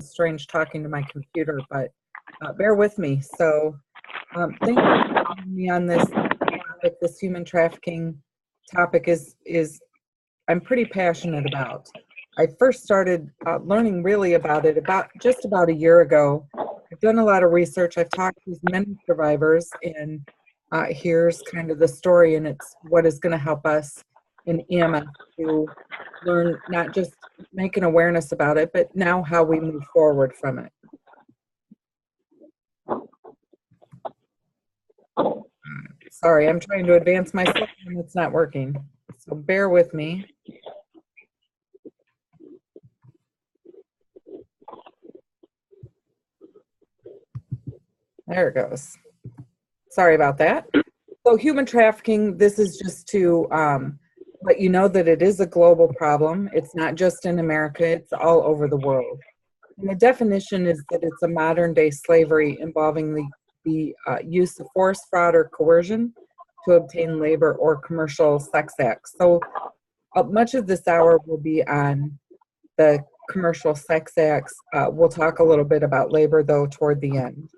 strange talking to my computer, but bear with me. So thank you for having me on this topic. This human trafficking topic is I'm pretty passionate about. I first started learning really about it just about a year ago. I've done a lot of research. I've talked with many survivors, and here's kind of the story, and it's what is going to help us in EMS to learn, not just make an awareness about it, but now how we move forward from it. Sorry, I'm trying to advance my slide and it's not working, so bear with me. There it goes. Sorry about that. So human trafficking, this is just to let you know that it is a global problem. It's not just in America, it's all over the world. And the definition is that it's a modern day slavery involving the use of force, fraud, or coercion to obtain labor or commercial sex acts. So much of this hour will be on the commercial sex acts. We'll talk a little bit about labor though toward the end.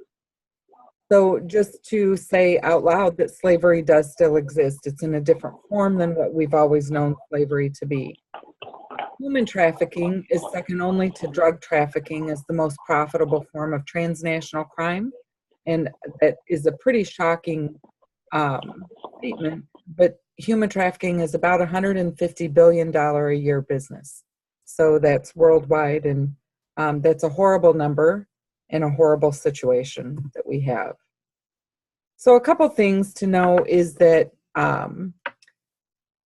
So just to say out loud that slavery does still exist. It's in a different form than what we've always known slavery to be. Human trafficking is second only to drug trafficking as the most profitable form of transnational crime. And that is a pretty shocking statement, but human trafficking is about $150 billion a year business. So that's worldwide, and that's a horrible number and a horrible situation that we have. So a couple things to know is that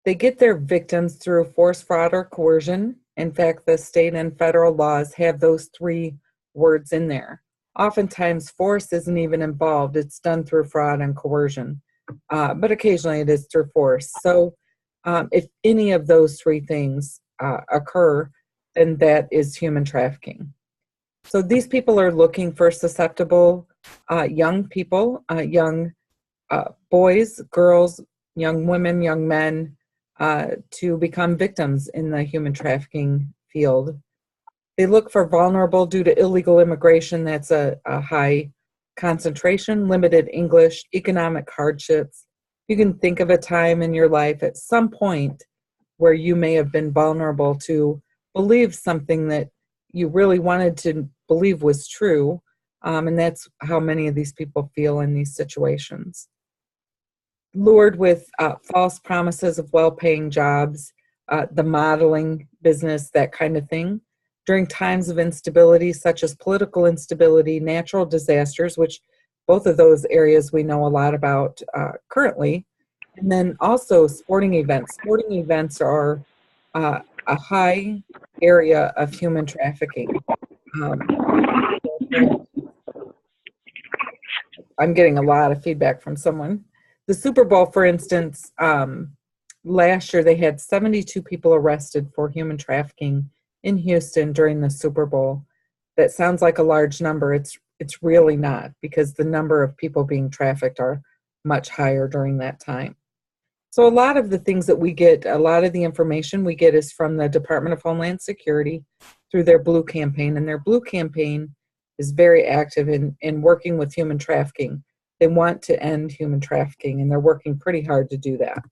they get their victims through force, fraud, or coercion. In fact, the state and federal laws have those three words in there. Oftentimes, force isn't even involved. It's done through fraud and coercion, but occasionally it is through force. So if any of those three things occur, then that is human trafficking. So these people are looking for susceptible young people, young boys, girls, young women, young men, to become victims in the human trafficking field. They look for vulnerable due to illegal immigration. That's a high concentration, limited English, economic hardships. You can think of a time in your life at some point where you may have been vulnerable to believe something that you really wanted to believe was true. And that's how many of these people feel in these situations. Lured with false promises of well-paying jobs, the modeling business, that kind of thing. During times of instability, such as political instability, natural disasters, which both of those areas we know a lot about currently, and then also sporting events. Sporting events are a high area of human trafficking. I'm getting a lot of feedback from someone. The Super Bowl, for instance, last year they had 72 people arrested for human trafficking in Houston during the Super Bowl. That sounds like a large number. It's really not, because the number of people being trafficked are much higher during that time. So a lot of the things that we get, a lot of the information we get is from the Department of Homeland Security through their Blue campaign, and their Blue campaign is very active in working with human trafficking. They want to end human trafficking, and they're working pretty hard to do that.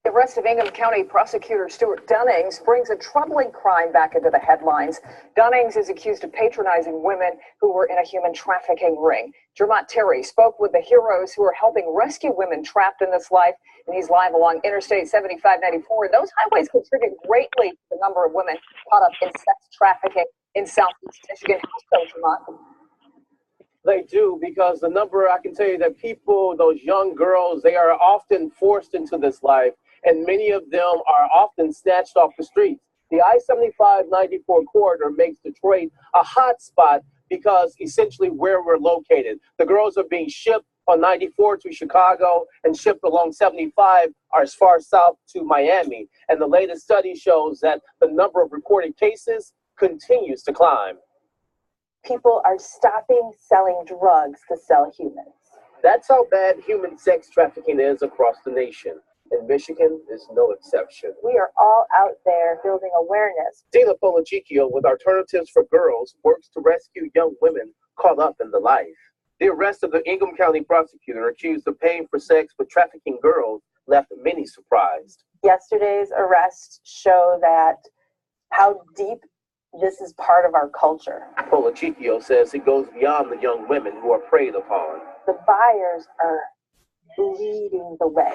The arrest of Ingham County Prosecutor Stuart Dunnings brings a troubling crime back into the headlines. Dunnings is accused of patronizing women who were in a human trafficking ring. Terrie spoke with the heroes who are helping rescue women trapped in this life, and he's live along Interstate 7594. Those highways contribute greatly to the number of women caught up in sex trafficking in Southeast Michigan. They do, because the number, I can tell you that people, those young girls, they are often forced into this life, and many of them are often snatched off the streets. The I-75-94 corridor makes Detroit a hot spot because essentially where we're located. The girls are being shipped on 94 to Chicago and shipped along 75 or as far south to Miami. And the latest study shows that the number of reported cases continues to climb. People are stopping selling drugs to sell humans. That's how bad human sex trafficking is across the nation. and Michigan is no exception. We are all out there building awareness. Dina Polachikio with Alternatives for Girls works to rescue young women caught up in the life. The arrest of the Ingham County prosecutor accused of paying for sex with trafficking girls left many surprised. Yesterday's arrests show that how deep this is part of our culture. Polachikio says it goes beyond the young women who are preyed upon. The buyers are leading the way.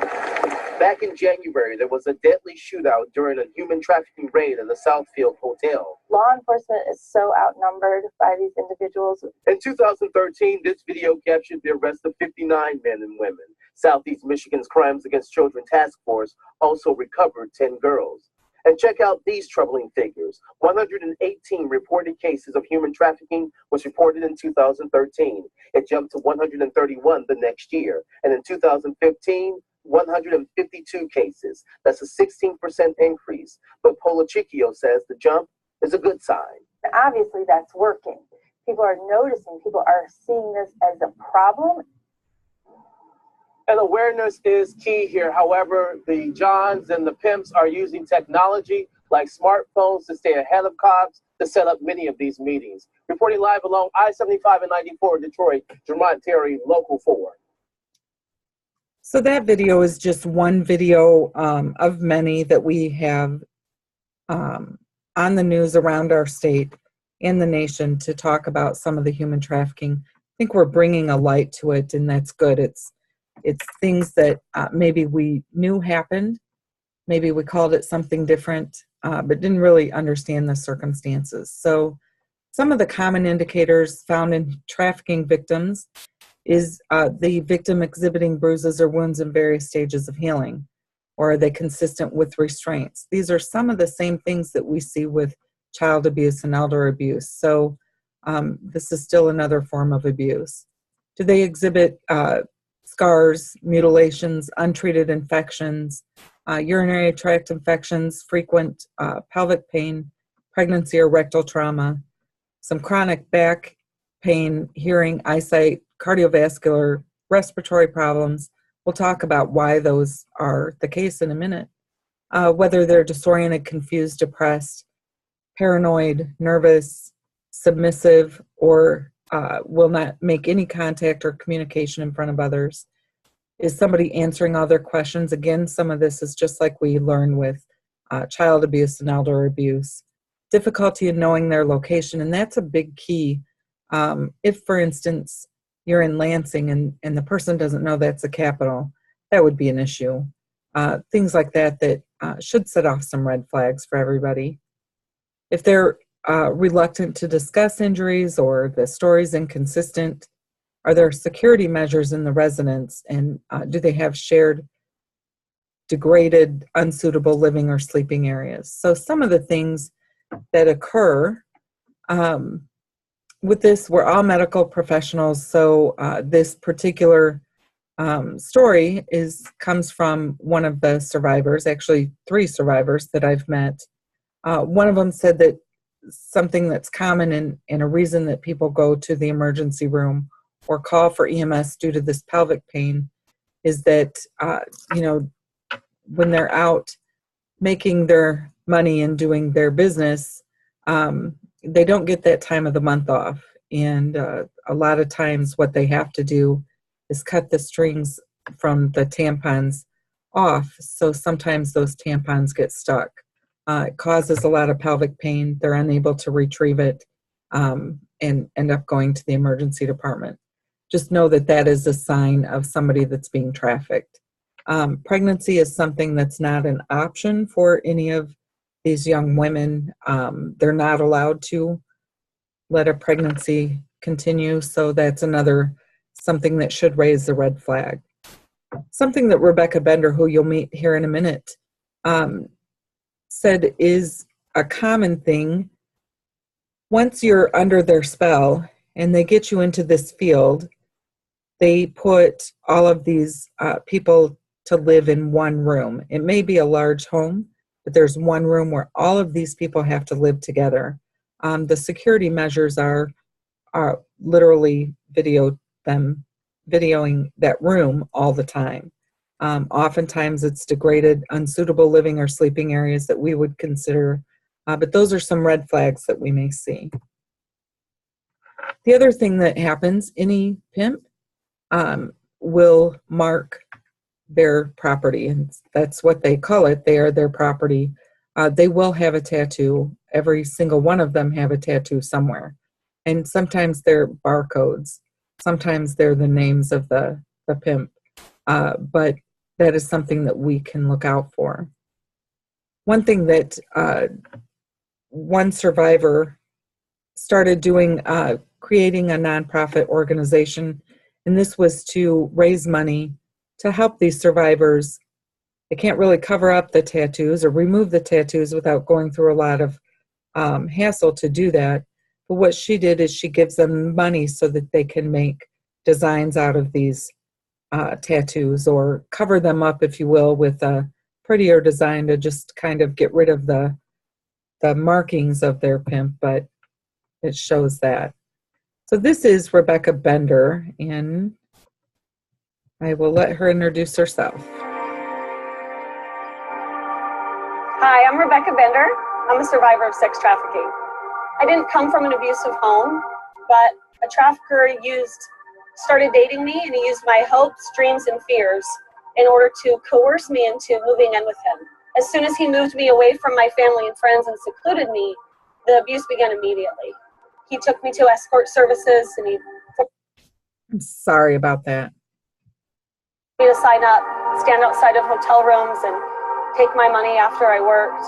Back in January, there was a deadly shootout during a human trafficking raid in the Southfield Hotel. Law enforcement is so outnumbered by these individuals. In 2013, this video captured the arrest of 59 men and women. Southeast Michigan's Crimes Against Children Task Force also recovered 10 girls. And check out these troubling figures. 118 reported cases of human trafficking was reported in 2013. It jumped to 131 the next year. And in 2015, 152 cases. That's a 16% increase. But Polachikio says the jump is a good sign. Obviously, that's working. People are noticing. People are seeing this as a problem. And awareness is key here. However, the Johns and the pimps are using technology like smartphones to stay ahead of cops to set up many of these meetings. Reporting live along I-75 and 94 in Detroit, Terrie, Local 4. So that video is just one video of many that we have on the news around our state and the nation to talk about some of the human trafficking. I think we're bringing a light to it, and that's good. It's things that maybe we knew happened, maybe we called it something different, but didn't really understand the circumstances. So some of the common indicators found in trafficking victims is the victim exhibiting bruises or wounds in various stages of healing, or are they consistent with restraints? These are some of the same things that we see with child abuse and elder abuse. So this is still another form of abuse. Do they exhibit scars, mutilations, untreated infections, urinary tract infections, frequent pelvic pain, pregnancy or rectal trauma, some chronic back pain, hearing, eyesight, cardiovascular, respiratory problems? We'll talk about why those are the case in a minute. Whether they're disoriented, confused, depressed, paranoid, nervous, submissive, or will not make any contact or communication in front of others. Is somebody answering all their questions? Again, some of this is just like we learn with child abuse and elder abuse. Difficulty in knowing their location, and that's a big key. If, for instance, you're in Lansing and the person doesn't know that's the capital, that would be an issue. Things like that should set off some red flags for everybody. If they're reluctant to discuss injuries or the story's inconsistent, are there security measures in the residence, and do they have shared degraded, unsuitable living or sleeping areas? So some of the things that occur with this, we're all medical professionals, so this particular story comes from one of the survivors, actually 3 survivors that I've met. One of them said that something that's common and a reason that people go to the emergency room or call for EMS due to this pelvic pain is that, when they're out making their money and doing their business, they don't get that time of the month off. And a lot of times what they have to do is cut the strings from the tampons off. So sometimes those tampons get stuck. It causes a lot of pelvic pain. They're unable to retrieve it and end up going to the emergency department. Just know that that is a sign of somebody that's being trafficked. Pregnancy is something that's not an option for any of these young women. They're not allowed to let a pregnancy continue, so that's something that should raise the red flag. Something that Rebecca Bender, who you'll meet here in a minute, said is a common thing. Once you're under their spell and they get you into this field, they put all of these people to live in one room. It may be a large home, but there's one room where all of these people have to live together. The security measures are literally videoing that room all the time. Oftentimes it's degraded, unsuitable living or sleeping areas that we would consider, but those are some red flags that we may see. The other thing that happens, any pimp will mark their property, and that's what they call it. They are their property. They will have a tattoo. Every single one of them have a tattoo somewhere. And sometimes they're barcodes. Sometimes they're the names of the pimp. But that is something that we can look out for. One thing that one survivor started doing, creating a nonprofit organization, and this was to raise money to help these survivors. They can't really cover up the tattoos or remove the tattoos without going through a lot of hassle to do that. But what she did is she gives them money so that they can make designs out of these tattoos, or cover them up, if you will, with a prettier design to just kind of get rid of the markings of their pimp, but it shows that. So this is Rebecca Bender, and I will let her introduce herself. Hi, I'm Rebecca Bender. I'm a survivor of sex trafficking. I didn't come from an abusive home, but a trafficker started dating me, and he used my hopes, dreams, and fears in order to coerce me into moving in with him. As soon as he moved me away from my family and friends and secluded me, the abuse began immediately. He took me to escort services, and I'm sorry about that. Me to sign up, stand outside of hotel rooms, and take my money after I worked.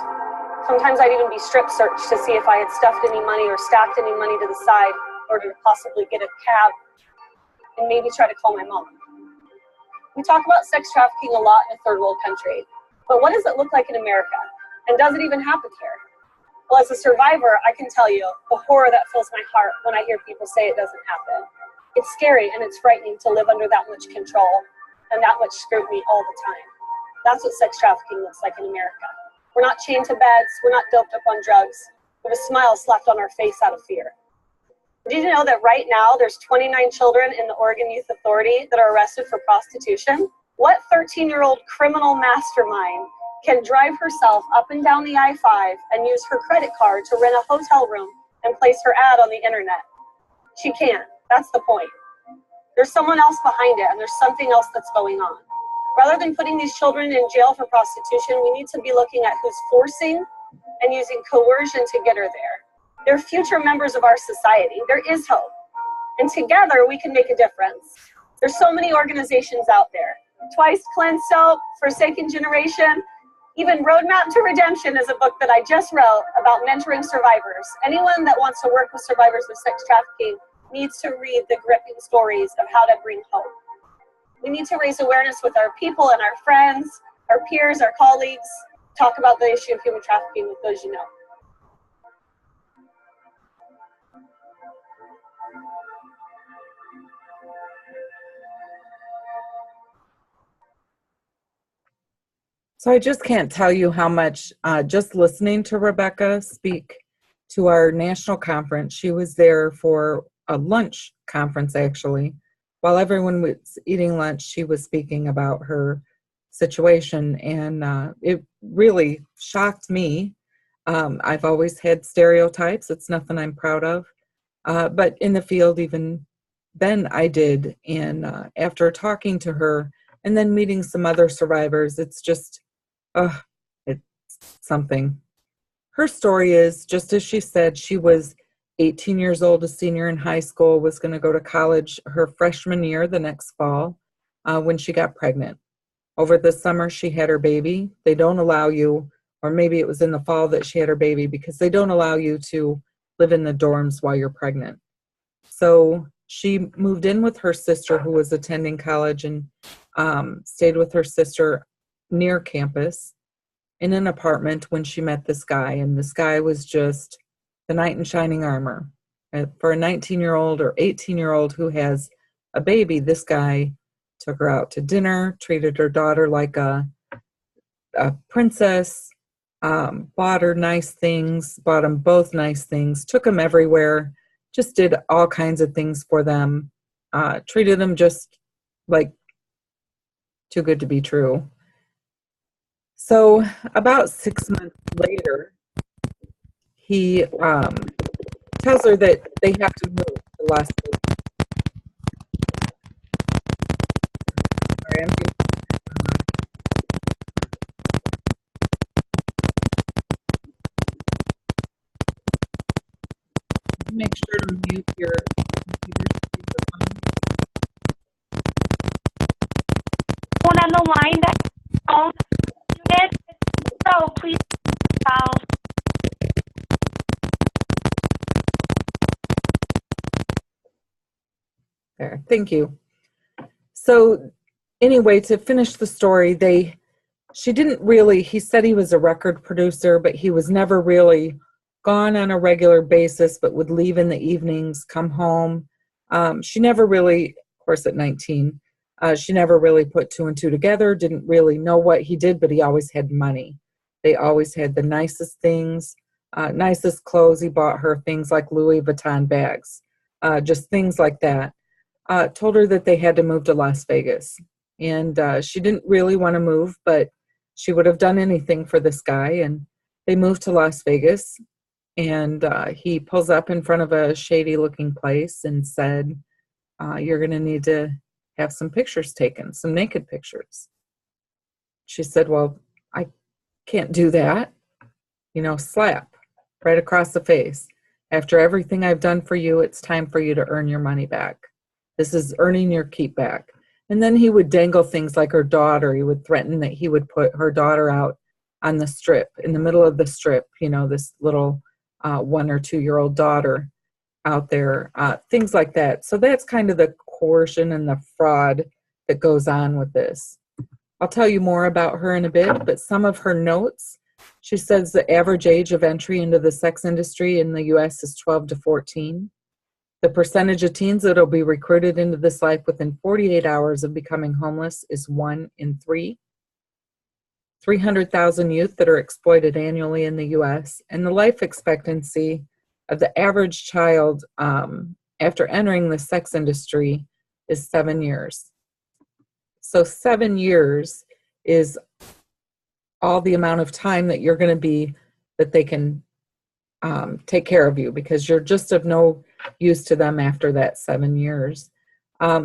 Sometimes I'd even be strip searched to see if I had stuffed any money or stacked any money to the side in order to possibly get a cab and maybe try to call my mom. We talk about sex trafficking a lot in a third world country, but what does it look like in America? And does it even happen here? Well, as a survivor, I can tell you the horror that fills my heart when I hear people say it doesn't happen. It's scary and it's frightening to live under that much control and that much scrutiny all the time. That's what sex trafficking looks like in America. We're not chained to beds, we're not doped up on drugs, we have a smile slapped on our face out of fear. Did you know that right now there's 29 children in the Oregon Youth Authority that are arrested for prostitution? What 13-year-old criminal mastermind can drive herself up and down the I-5 and use her credit card to rent a hotel room and place her ad on the internet? She can't. That's the point. There's someone else behind it, and there's something else that's going on. Rather than putting these children in jail for prostitution, we need to be looking at who's forcing and using coercion to get her there. They're future members of our society. There is hope. And together we can make a difference. There's so many organizations out there. Twice Cleansed Soap, Forsaken Generation, even Roadmap to Redemption is a book that I just wrote about mentoring survivors. Anyone that wants to work with survivors of sex trafficking needs to read the gripping stories of how to bring hope. We need to raise awareness with our people and our friends, our peers, our colleagues, talk about the issue of human trafficking with those you know. So I just can't tell you how much, just listening to Rebecca speak to our national conference. She was there for a lunch conference, actually. While everyone was eating lunch, she was speaking about her situation, and it really shocked me. I've always had stereotypes. It's nothing I'm proud of. But in the field, even then I did. And after talking to her and then meeting some other survivors, it's just, it's something. Her story is, just as she said, she was 18 years old, a senior in high school, was going to go to college her freshman year the next fall when she got pregnant. Over the summer, she had her baby. They don't allow you, or maybe it was in the fall that she had her baby, because they don't allow you to live in the dorms while you're pregnant. So she moved in with her sister, who was attending college, and stayed with her sister near campus in an apartment when she met this guy. And this guy was just the knight in shining armor. For a 19-year-old or 18-year-old who has a baby, this guy took her out to dinner, treated her daughter like a princess, bought her nice things, bought them both nice things, took them everywhere, just did all kinds of things for them, treated them just like too good to be true. So about 6 months later, he tells her that they have to move to Las Vegas. Sorry, make sure to mute your computer speakerphone. One on the line that unit, so please call. There, thank you. So anyway, to finish the story, she didn't really, he said he was a record producer, but he was never really gone on a regular basis, but would leave in the evenings, come home. She never really, of course at 19, she never really put two and two together, didn't really know what he did, but he always had money. They always had the nicest things, nicest clothes. He bought her things like Louis Vuitton bags, just things like that. Told her that they had to move to Las Vegas. And she didn't really want to move, but she would have done anything for this guy. And they moved to Las Vegas. And he pulls up in front of a shady looking place and said, you're going to need to have some pictures taken, some naked pictures. She said, well, I can't do that. You know, slap right across the face. After everything I've done for you, it's time for you to earn your money back. This is earning your keep back. And then he would dangle things like her daughter. He would threaten that he would put her daughter out on the strip, in the middle of the strip, you know, this little 1 or 2 year old daughter out there, things like that. So that's kind of the coercion and the fraud that goes on with this. I'll tell you more about her in a bit, but some of her notes, she says the average age of entry into the sex industry in the U.S. is 12 to 14. The percentage of teens that will be recruited into this life within 48 hours of becoming homeless is 1 in 3. 300,000 youth that are exploited annually in the U.S., and the life expectancy of the average child after entering the sex industry is 7 years. So 7 years is all the amount of time that you're going to be, that they can take care of you, because you're just of no use to them after that 7 years.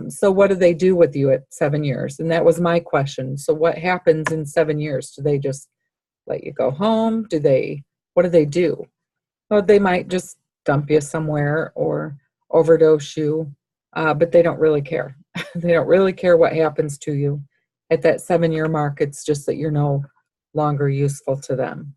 So what do they do with you at 7 years? And that was my question. So what happens in 7 years? Do they just let you go home? What do they do? Well, they might just dump you somewhere or overdose you, but they don't really care. They don't really care what happens to you at that 7 year mark. It's just that you're no longer useful to them.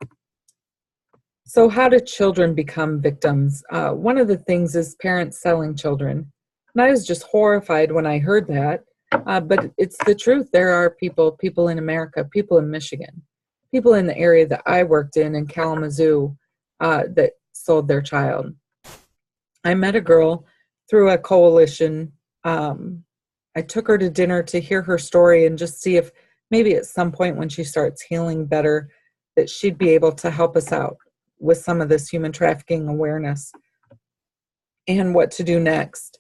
So how do children become victims? One of the things is parents selling children. And I was just horrified when I heard that, but it's the truth. There are people in America, people in Michigan, people in the area that I worked in Kalamazoo, that sold their child. I met a girl through a coalition. I took her to dinner to hear her story and just see if maybe at some point when she starts healing better, that she'd be able to help us out with some of this human trafficking awareness and what to do next.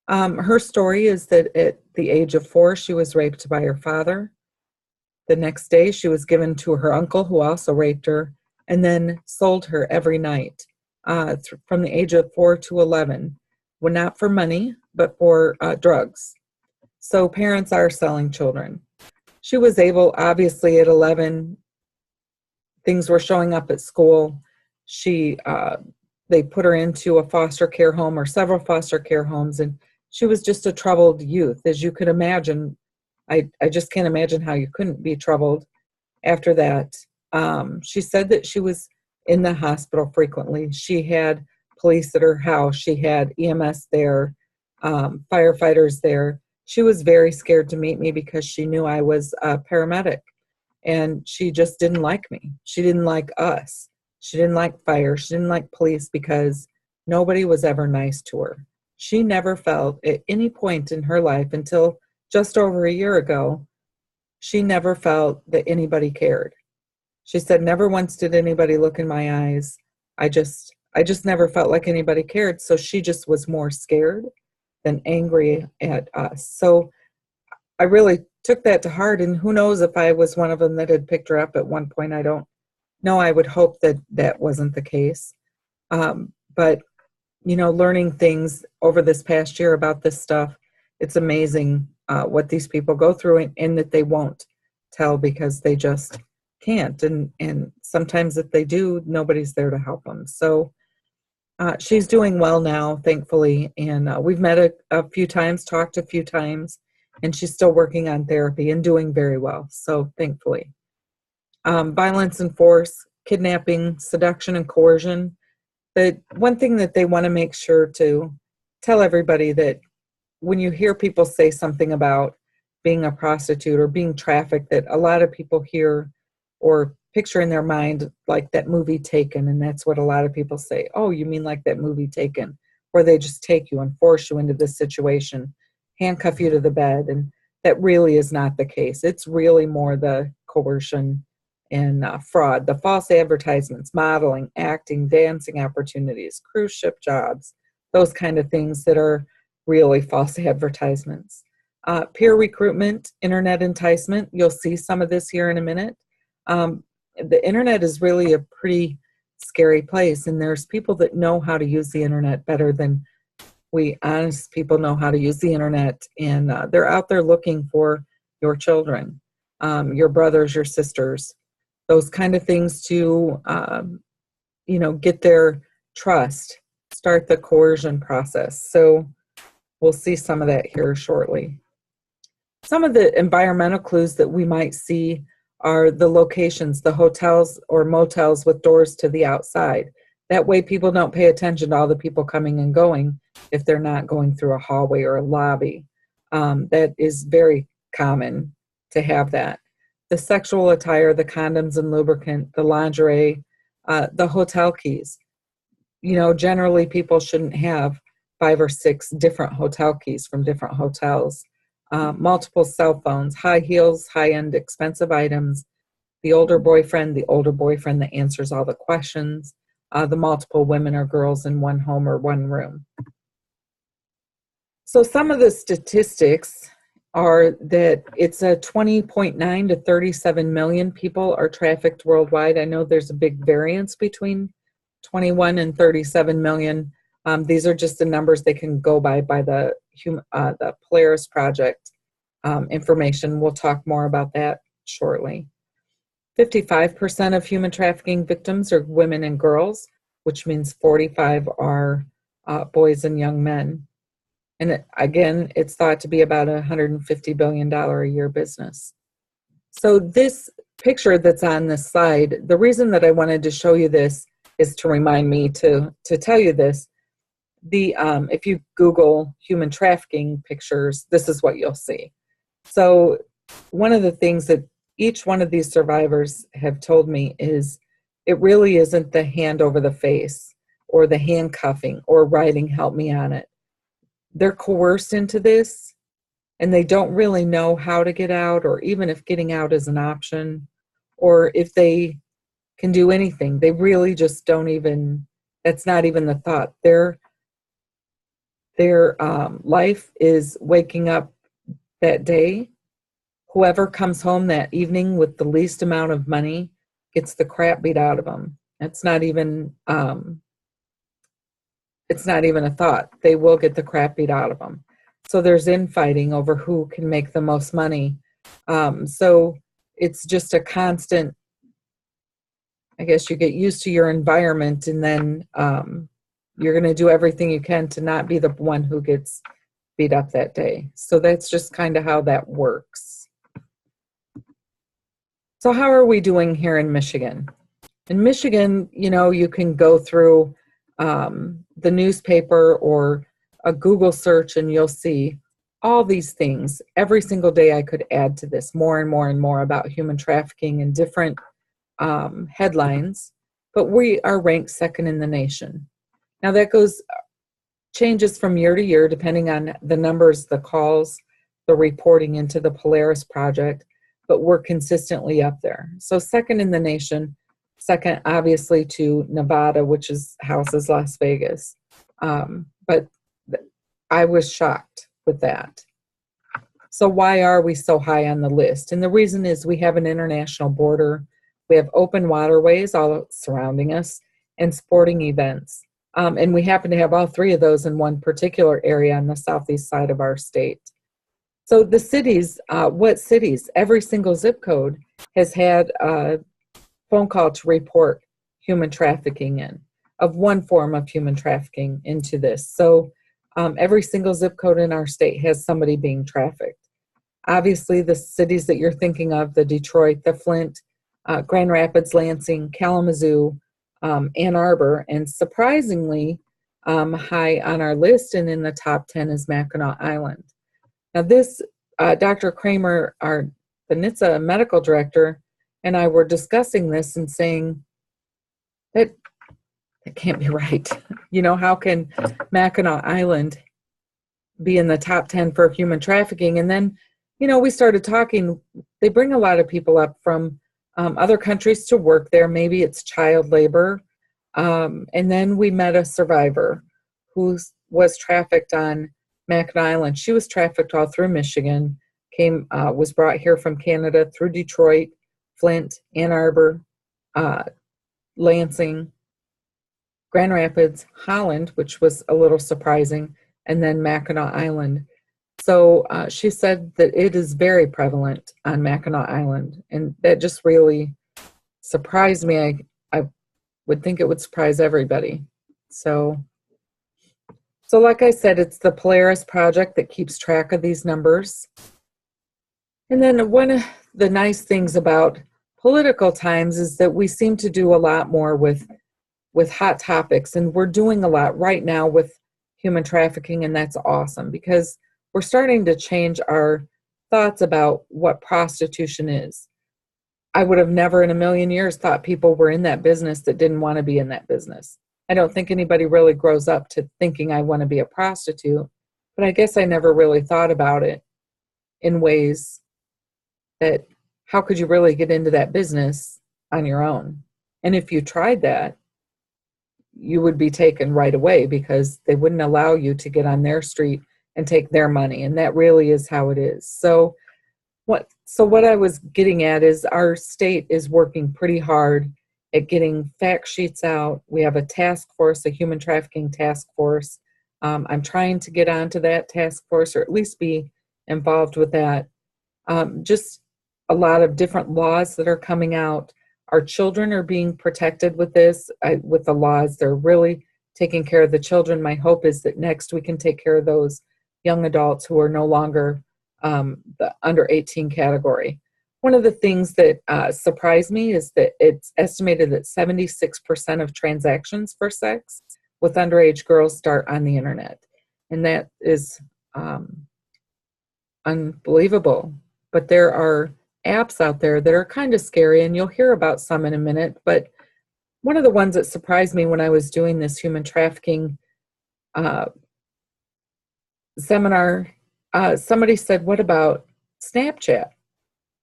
Her story is that at the age of 4, she was raped by her father. The next day, she was given to her uncle, who also raped her, and then sold her every night from the age of 4 to 11. Well, not for money, but for drugs. So parents are selling children. She was able, obviously at 11, things were showing up at school. They put her into a foster care home or several foster care homes, and she was just a troubled youth, as you could imagine. I just can't imagine how you couldn't be troubled after that. She said that she was in the hospital frequently. She had police at her house. She had EMS there, firefighters there. She was very scared to meet me because she knew I was a paramedic, and she just didn't like me. She didn't like us. She didn't like fire. She didn't like police because nobody was ever nice to her. She never felt at any point in her life until just over a year ago, she never felt that anybody cared. She said, never once did anybody look in my eyes. I just never felt like anybody cared. So she just was more scared than angry at us. So I really took that to heart, and who knows if I was one of them that had picked her up at one point. I don't know. I would hope that that wasn't the case. But, you know, learning things over this past year about this stuff, it's amazing what these people go through, and that they won't tell because they just can't. And sometimes if they do, nobody's there to help them. So she's doing well now, thankfully. And we've met a few times, talked a few times, and she's still working on therapy and doing very well. So thankfully. Violence and force, kidnapping, seduction, and coercion. The one thing that they want to make sure to tell everybody that when you hear people say something about being a prostitute or being trafficked, that a lot of people hear or picture in their mind like that movie Taken, and that's what a lot of people say. Oh, you mean like that movie Taken, where they just take you and force you into this situation, handcuff you to the bed, and that really is not the case. It's really more the coercion and fraud, the false advertisements, modeling, acting, dancing opportunities, cruise ship jobs, those kind of things that are really false advertisements. Peer recruitment, internet enticement. You'll see some of this here in a minute. The internet is really a pretty scary place, and there's people that know how to use the internet better than we honest people know how to use the internet, and they're out there looking for your children, your brothers, your sisters, those kind of things to, you know, get their trust, start the coercion process. So we'll see some of that here shortly. Some of the environmental clues that we might see are the locations, the hotels or motels with doors to the outside. That way people don't pay attention to all the people coming and going if they're not going through a hallway or a lobby. That is very common to have that. The sexual attire, the condoms and lubricant, the lingerie, the hotel keys. You know, generally people shouldn't have 5 or 6 different hotel keys from different hotels. Multiple cell phones, high heels, high-end expensive items, the older boyfriend that answers all the questions, the multiple women or girls in one home or one room. So some of the statistics are that it's a 20.9 to 37 million people are trafficked worldwide. I know there's a big variance between 21 and 37 million. These are just the numbers they can go by the Polaris Project information. We'll talk more about that shortly. 55% of human trafficking victims are women and girls, which means 45 are boys and young men. And again, it's thought to be about a $150 billion a year business. So this picture that's on this slide, the reason that I wanted to show you this is to remind me to tell you this. If you Google human trafficking pictures, this is what you'll see. So one of the things that each one of these survivors have told me is it really isn't the hand over the face or the handcuffing or writing "help me" on it. They're coerced into this, and they don't really know how to get out, or even if getting out is an option, or if they can do anything. They really just don't even, that's not even the thought. Their life is waking up that day. Whoever comes home that evening with the least amount of money gets the crap beat out of them. It's not even a thought. They will get the crap beat out of them. So there's infighting over who can make the most money. So it's just a constant, I guess you get used to your environment, and then you're going to do everything you can to not be the one who gets beat up that day. So that's just kind of how that works. So how are we doing here in Michigan? In Michigan, you know, you can go through the newspaper or a Google search, and you'll see all these things. Every single day I could add to this more and more and more about human trafficking and different headlines, but we are ranked second in the nation. Now that changes from year to year depending on the numbers, the calls, the reporting into the Polaris Project, but we're consistently up there. So second in the nation, second obviously to Nevada, which houses Las Vegas. But I was shocked with that. So why are we so high on the list? And the reason is we have an international border, we have open waterways all surrounding us, and sporting events. And we happen to have all three of those in one particular area on the southeast side of our state. So the cities, what cities? Every single zip code has had a phone call to report human trafficking in, of one form of human trafficking into this. So every single zip code in our state has somebody being trafficked. Obviously, the cities that you're thinking of, the Detroit, the Flint, Grand Rapids, Lansing, Kalamazoo, Ann Arbor, and surprisingly high on our list and in the top 10 is Mackinac Island. Now this, Dr. Kramer, the NHTSA medical director, and I were discussing this and saying that it can't be right. You know, how can Mackinac Island be in the top 10 for human trafficking? And then, you know, we started talking. They bring a lot of people up from other countries to work there. Maybe it's child labor. And then we met a survivor who was trafficked on Mackinac Island. She was trafficked all through Michigan, was brought here from Canada through Detroit, Flint, Ann Arbor, Lansing, Grand Rapids, Holland, which was a little surprising, and then Mackinac Island. So she said that it is very prevalent on Mackinac Island, and that just really surprised me. I would think it would surprise everybody. So like I said, it's the Polaris Project that keeps track of these numbers. And then one of the nice things about political times is that we seem to do a lot more with hot topics, and we're doing a lot right now with human trafficking, and that's awesome because we're starting to change our thoughts about what prostitution is. I would have never in a million years thought people were in that business that didn't want to be in that business. I don't think anybody really grows up to thinking I want to be a prostitute, but I guess I never really thought about it in ways that how could you really get into that business on your own? And if you tried that, you would be taken right away because they wouldn't allow you to get on their street and take their money. And that really is how it is. So what I was getting at is our state is working pretty hard at getting fact sheets out. We have a task force, a human trafficking task force. I'm trying to get onto that task force or at least be involved with that. Just a lot of different laws that are coming out. Our children are being protected with this, with the laws. They're really taking care of the children. My hope is that next we can take care of those young adults who are no longer the under 18 category. One of the things that surprised me is that it's estimated that 76% of transactions for sex with underage girls start on the internet. And that is unbelievable. But there are apps out there that are kind of scary, and you'll hear about some in a minute. But one of the ones that surprised me when I was doing this human trafficking seminar, somebody said, what about Snapchat?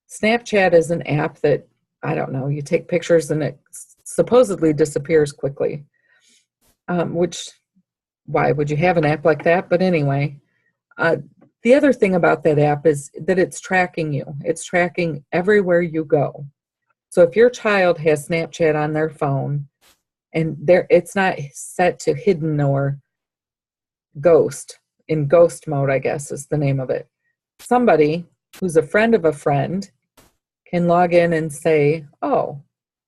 Snapchat is an app that, I don't know, you take pictures and it supposedly disappears quickly, which, why would you have an app like that? But anyway, the other thing about that app is that it's tracking you. It's tracking everywhere you go. So if your child has Snapchat on their phone and it's not set to hidden or ghost, in ghost mode, I guess is the name of it. Somebody who's a friend of a friend can log in and say, oh,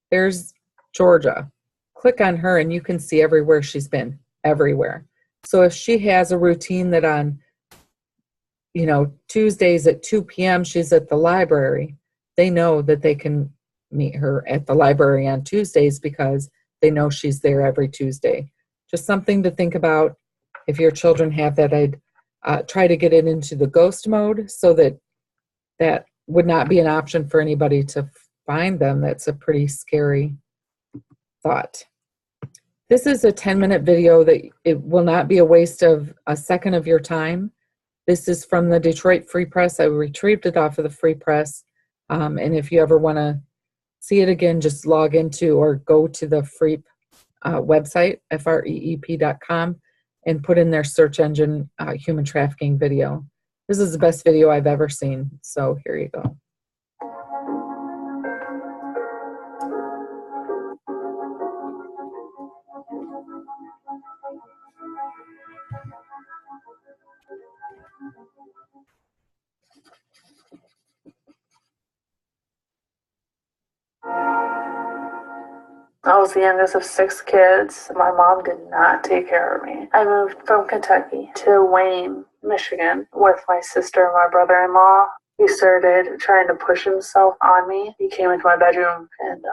there's Georgia. Click on her and you can see everywhere she's been, everywhere. So if she has a routine that on, Tuesdays at 2 p.m. she's at the library, they know that they can meet her at the library on Tuesdays because they know she's there every Tuesday. Just something to think about. If your children have that, I'd try to get it into the ghost mode so that would not be an option for anybody to find them. That's a pretty scary thought. This is a 10-minute video that it will not be a waste of a second of your time. This is from the Detroit Free Press. I retrieved it off of the Free Press. And if you ever want to see it again, just log into or go to the Free website, freep.com, and put in their search engine human trafficking video. This is the best video I've ever seen. So here you go. I was the youngest of 6 kids. My mom did not take care of me. I moved from Kentucky to Wayne, Michigan with my sister and my brother-in-law. He started trying to push himself on me. He came into my bedroom and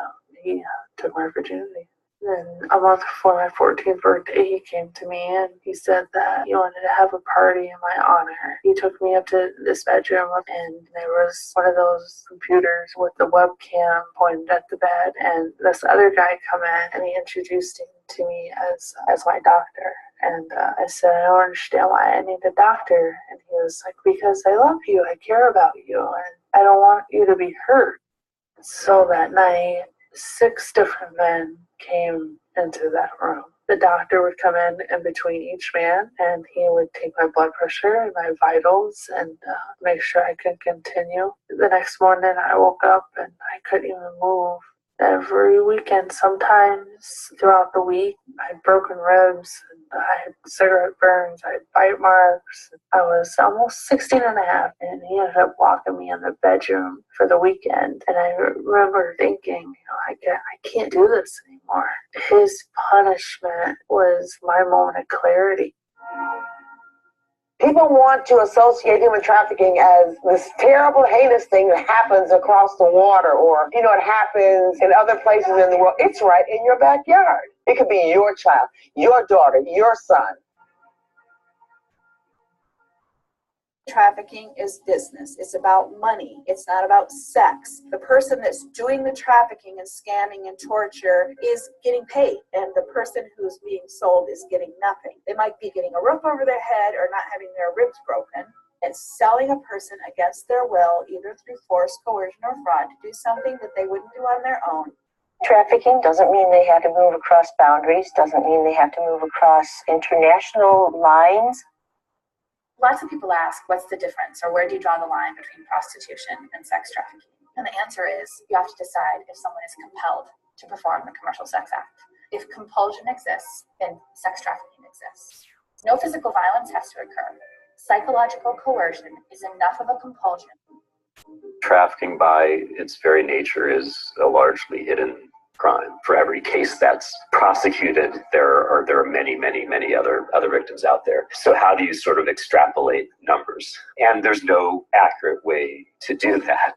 he took my virginity. Then a month before my 14th birthday, he came to me and he said that he wanted to have a party in my honor. He took me up to this bedroom and there was one of those computers with the webcam pointed at the bed, and this other guy come in and he introduced him to me as my doctor. And I said, I don't understand why I need a doctor. And he was like, because I love you, I care about you, and I don't want you to be hurt. So that night, 6 different men came into that room. The doctor would come in between each man, and he would take my blood pressure and my vitals and make sure I could continue. The next morning I woke up and I couldn't even move. Every weekend, sometimes throughout the week, I had broken ribs, and I had cigarette burns, I had bite marks. I was almost 16 and a half, and he ended up walking me in the bedroom for the weekend. And I remember thinking, I can't do this anymore. His punishment was my moment of clarity. People want to associate human trafficking as this terrible, heinous thing that happens across the water, or, it happens in other places in the world. It's right in your backyard. It could be your child, your daughter, your son. Trafficking is business. It's about money. It's not about sex. The person that's doing the trafficking and scamming and torture is getting paid, and the person who's being sold is getting nothing. They might be getting a roof over their head or not having their ribs broken. And selling a person against their will, either through force, coercion, or fraud, to do something that they wouldn't do on their own. Trafficking doesn't mean they have to move across boundaries, doesn't mean they have to move across international lines. Lots of people ask, what's the difference, or where do you draw the line between prostitution and sex trafficking? And the answer is, you have to decide if someone is compelled to perform the Commercial Sex Act. If compulsion exists, then sex trafficking exists. No physical violence has to occur. Psychological coercion is enough of a compulsion. Trafficking by its very nature is a largely hidden crime. For every case that's prosecuted, there are many other victims out there. So how do you sort of extrapolate numbers? And there's no accurate way to do that.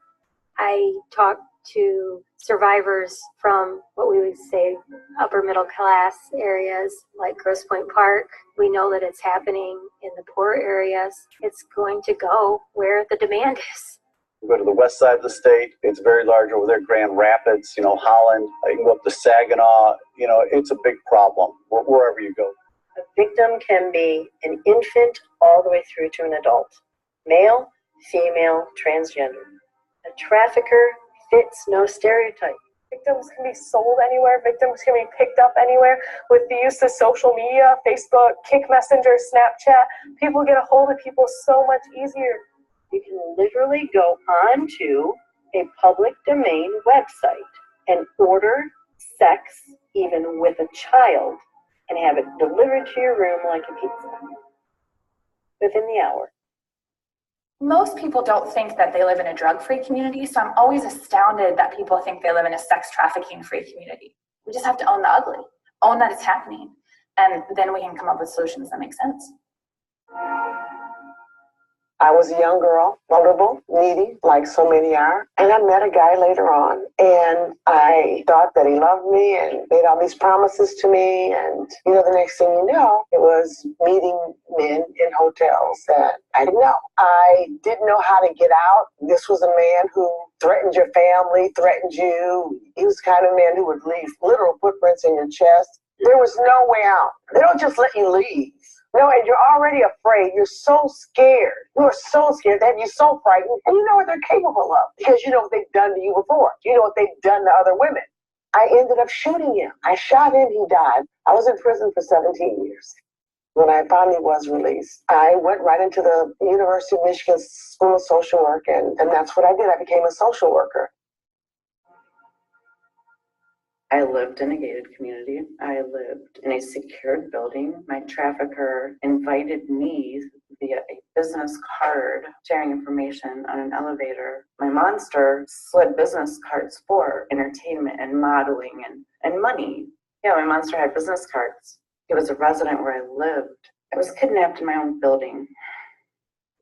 I talk to survivors from what we would say upper middle class areas like Grosse Pointe Park. We know that it's happening in the poor areas. It's going to go where the demand is. You go to the west side of the state, it's very large over there, Grand Rapids, Holland. You can go up to Saginaw, it's a big problem wherever you go. A victim can be an infant all the way through to an adult. Male, female, transgender. A trafficker fits no stereotype. Victims can be sold anywhere. Victims can be picked up anywhere. With the use of social media, Facebook, Kick Messenger, Snapchat, people get a hold of people so much easier. You can literally go onto a public domain website and order sex, even with a child, and have it delivered to your room like a pizza within the hour. Most people don't think that they live in a drug-free community, so I'm always astounded that people think they live in a sex trafficking-free community. We just have to own the ugly, own that it's happening, and then we can come up with solutions that make sense. I was a young girl, vulnerable, needy, like so many are. And I met a guy later on, and I thought that he loved me and made all these promises to me. And, the next thing you know, it was meeting men in hotels that I didn't know. I didn't know how to get out. This was a man who threatened your family, threatened you. He was the kind of man who would leave literal footprints in your chest. There was no way out. They don't just let you leave. No, and you're already afraid. You're so scared. You are so scared that you're so frightened. And you know what they're capable of because you know what they've done to you before. You know what they've done to other women. I ended up shooting him. I shot him. He died. I was in prison for 17 years. When I finally was released, I went right into the University of Michigan School of Social Work, and that's what I did. I became a social worker. I lived in a gated community. I lived in a secured building. My trafficker invited me via a business card, sharing information on an elevator. My monster slid business cards for entertainment and modeling and money. Yeah, my monster had business cards. He was a resident where I lived. I was kidnapped in my own building.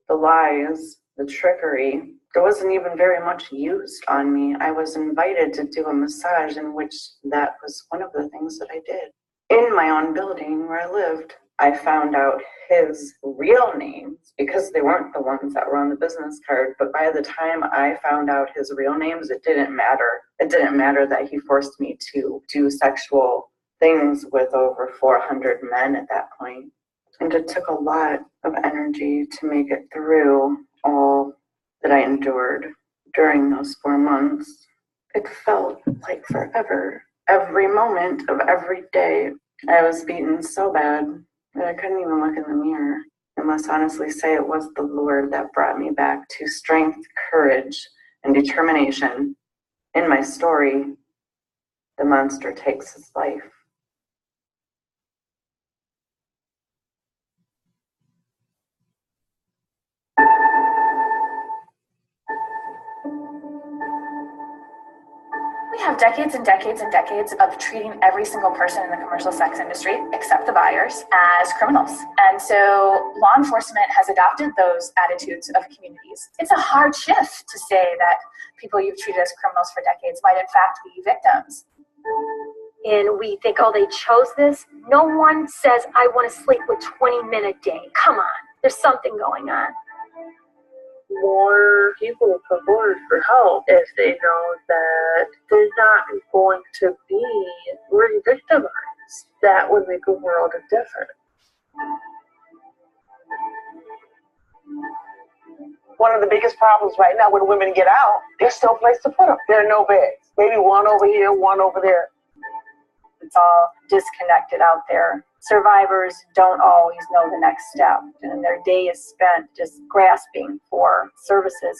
The lies, the trickery, there wasn't even very much used on me. I was invited to do a massage, in which that was one of the things that I did. In my own building where I lived, I found out his real names because they weren't the ones that were on the business card. But by the time I found out his real names, it didn't matter. It didn't matter that he forced me to do sexual things with over 400 men at that point. And it took a lot of energy to make it through all that I endured during those 4 months. It felt like forever. Every moment of every day, I was beaten so bad that I couldn't even look in the mirror. I must honestly say it was the Lord that brought me back to strength, courage, and determination. In my story, the monster takes his life. We have decades and decades and decades of treating every single person in the commercial sex industry, except the buyers, as criminals. And so law enforcement has adopted those attitudes of communities. It's a hard shift to say that people you've treated as criminals for decades might in fact be victims. And we think, oh, they chose this. No one says, I want to sleep with 20 men a day. Come on, there's something going on. More people come forward for help if they know that they're not going to be re-victimized. That would make a world of difference. One of the biggest problems right now when women get out, there's no place to put them. There are no beds. Maybe one over here, one over there. It's all disconnected out there. Survivors don't always know the next step, and their day is spent just grasping for services.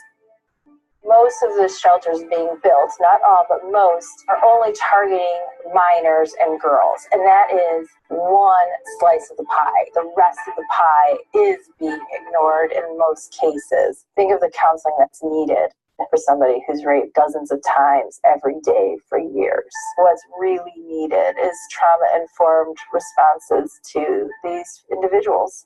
Most of the shelters being built, not all, but most, are only targeting minors and girls. And that is one slice of the pie. The rest of the pie is being ignored in most cases. Think of the counseling that's needed for somebody who's raped dozens of times every day for years. What's really needed is trauma-informed responses to these individuals.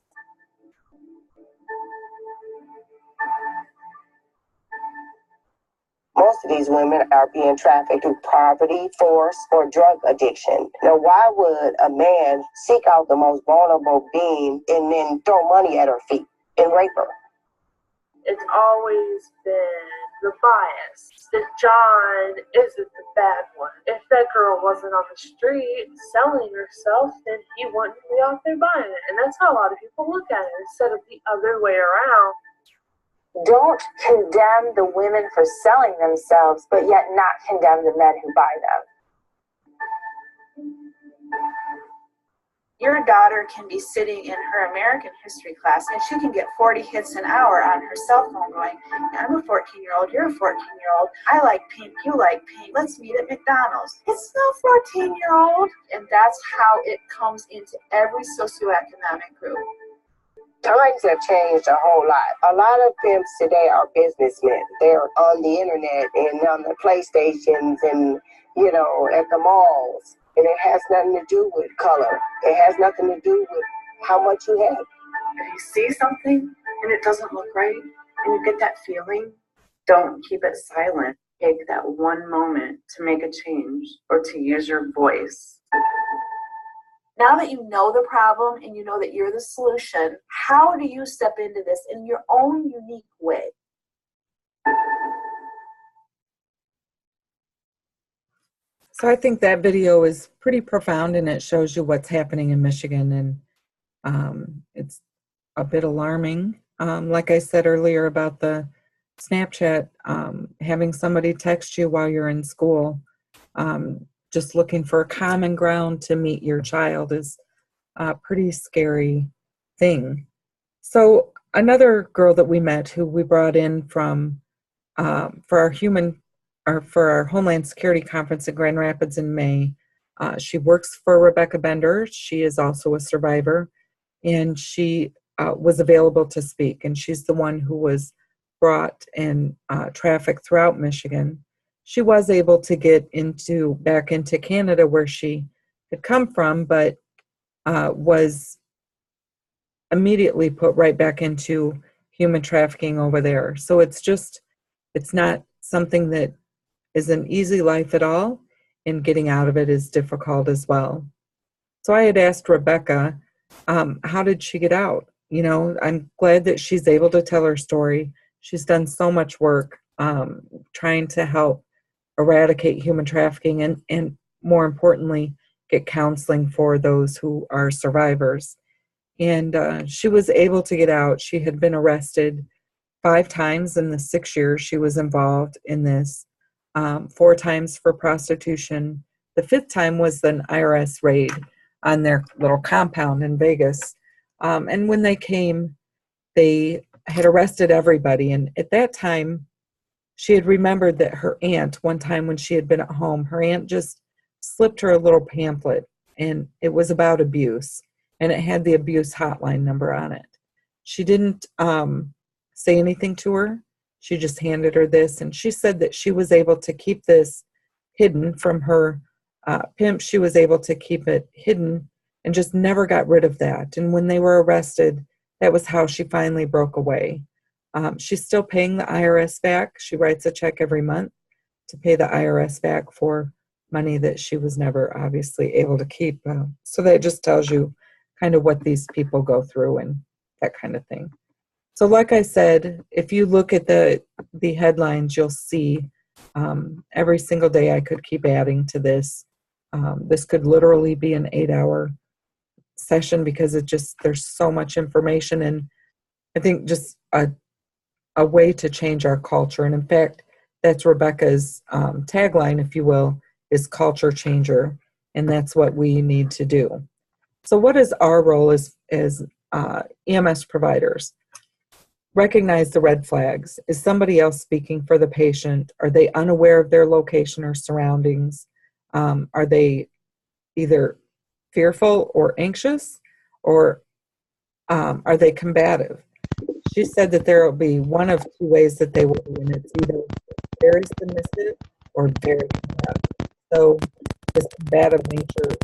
Most of these women are being trafficked through poverty, force, or drug addiction. Now, why would a man seek out the most vulnerable being and then throw money at her feet and rape her? It's always been the bias that John isn't the bad one. If that girl wasn't on the street selling herself, then he wouldn't be out there buying it. And that's how a lot of people look at it instead of the other way around. Don't condemn the women for selling themselves, but yet not condemn the men who buy them. Your daughter can be sitting in her American history class and she can get 40 hits an hour on her cell phone going, I'm a 14-year-old, you're a 14-year-old, I like pink, you like pink, let's meet at McDonald's. It's no 14-year-old. And that's how it comes into every socioeconomic group. Times have changed a whole lot. A lot of pimps today are businessmen. They're on the internet and on the PlayStations and, at the malls. And it has nothing to do with color. It has nothing to do with how much you have. If you see something and it doesn't look right and you get that feeling, don't keep it silent. Take that one moment to make a change or to use your voice. Now that you know the problem and you know that you're the solution, how do you step into this in your own unique way? So I think that video is pretty profound, and it shows you what's happening in Michigan, and it's a bit alarming. Like I said earlier about the Snapchat, having somebody text you while you're in school, just looking for a common ground to meet your child is pretty scary. thing. So another girl that we met who we brought in from for our Homeland Security Conference in Grand Rapids in May. She works for Rebecca Bender. She is also a survivor, and she was available to speak. And she's the one who was brought and trafficked throughout Michigan. She was able to get back into Canada where she had come from, but was immediately put right back into human trafficking over there. So it's not something that is an easy life at all, and getting out of it is difficult as well. So I had asked Rebecca, how did she get out? I'm glad that she's able to tell her story. She's done so much work trying to help eradicate human trafficking and more importantly, get counseling for those who are survivors. And she was able to get out. She had been arrested 5 times in the 6 years she was involved in this, 4 times for prostitution. The 5th time was an IRS raid on their little compound in Vegas. And when they came, they had arrested everybody. And at that time, she had remembered that her aunt, one time when she had been at home, her aunt just slipped her a little pamphlet, and it was about abuse. And it had the abuse hotline number on it. She didn't say anything to her. She just handed her this, and she said that she was able to keep this hidden from her pimp. She was able to keep it hidden and just never got rid of that. And when they were arrested, that was how she finally broke away. She's still paying the IRS back. She writes a check every month to pay the IRS back for money that she was never obviously able to keep. So that just tells you kind of what these people go through and that kind of thing. So like I said, if you look at the headlines, you'll see every single day I could keep adding to this. This could literally be an 8-hour session because there's so much information, and I think just a way to change our culture. And in fact, that's Rebecca's tagline, if you will, is culture changer, and that's what we need to do. So what is our role as EMS providers? Recognize the red flags. Is somebody else speaking for the patient? Are they unaware of their location or surroundings? Are they either fearful or anxious, or are they combative? She said that there will be one of 2 ways that they will be, and it's either very submissive or very combative. So this combative nature is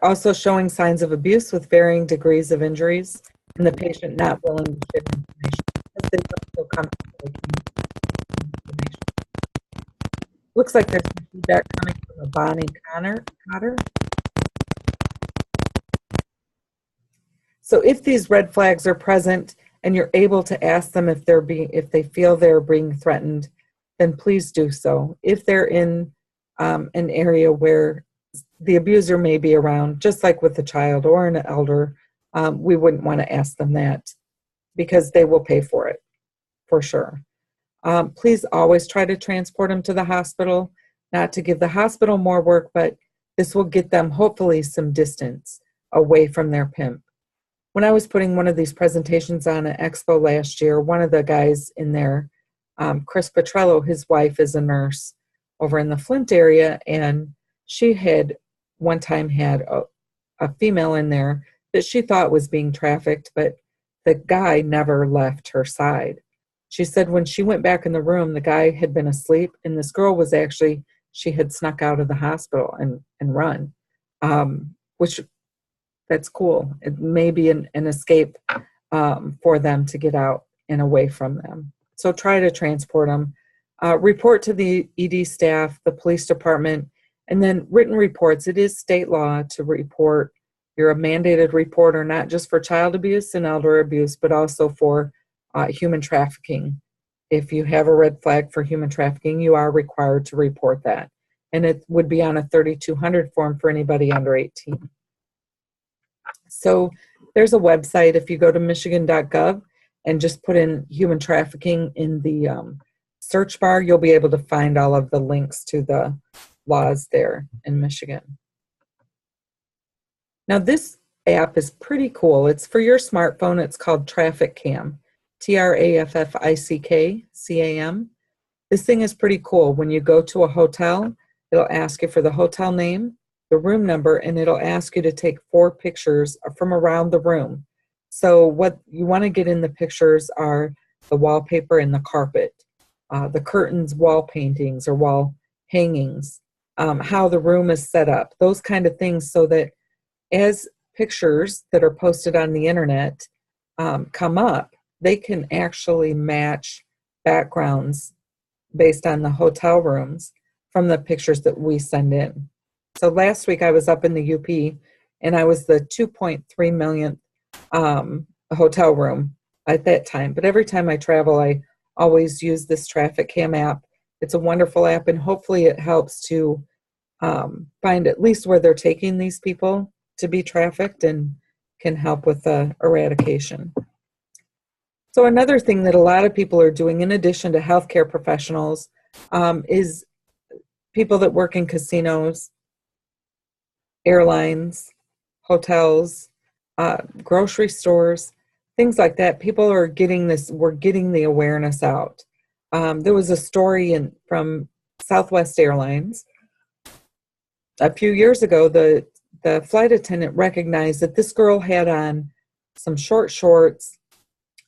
also showing signs of abuse with varying degrees of injuries, and the patient not willing to share information because they don't feel comfortable giving information. Looks like there's some feedback coming from Bonnie Cotter. So if these red flags are present and you're able to ask them if they feel they're being threatened, then please do so. If they're in an area where the abuser may be around, just like with a child or an elder, we wouldn't want to ask them that because they will pay for it, for sure. Please always try to transport them to the hospital, not to give the hospital more work, but this will get them hopefully some distance away from their pimp. When I was putting one of these presentations on an expo last year, one of the guys in there, Chris Petrello, his wife is a nurse over in the Flint area, and she had one time had a female in there that she thought was being trafficked, but the guy never left her side. She said when she went back in the room, the guy had been asleep, and this girl was actually, she had snuck out of the hospital and run, which that's cool. It may be an escape for them to get out and away from them. So try to transport them. Report to the ED staff, the police department, and then written reports. It is state law to report. You're a mandated reporter, not just for child abuse and elder abuse, but also for human trafficking. If you have a red flag for human trafficking, you are required to report that. And it would be on a 3200 form for anybody under 18. So there's a website. If you go to Michigan.gov and just put in human trafficking in the search bar, you'll be able to find all of the links to the laws there in Michigan. Now this app is pretty cool. It's for your smartphone. It's called Trafficking, Traffickcam. This thing is pretty cool. When you go to a hotel, it'll ask you for the hotel name, the room number, and it'll ask you to take 4 pictures from around the room. So what you want to get in the pictures are the wallpaper and the carpet, the curtains, wall paintings or wall hangings, how the room is set up, those kind of things, so that as pictures that are posted on the internet come up, they can actually match backgrounds based on the hotel rooms from the pictures that we send in. So last week I was up in the UP and I was the 2.3 millionth hotel room at that time. But every time I travel, I always use this Trafficking app. It's a wonderful app, and hopefully it helps to find at least where they're taking these people to be trafficked and can help with the eradication. So another thing that a lot of people are doing, in addition to healthcare professionals, is people that work in casinos, airlines, hotels, grocery stores, things like that. People are getting this, we're getting the awareness out. There was a story from Southwest Airlines. A few years ago, the flight attendant recognized that this girl had on some short shorts,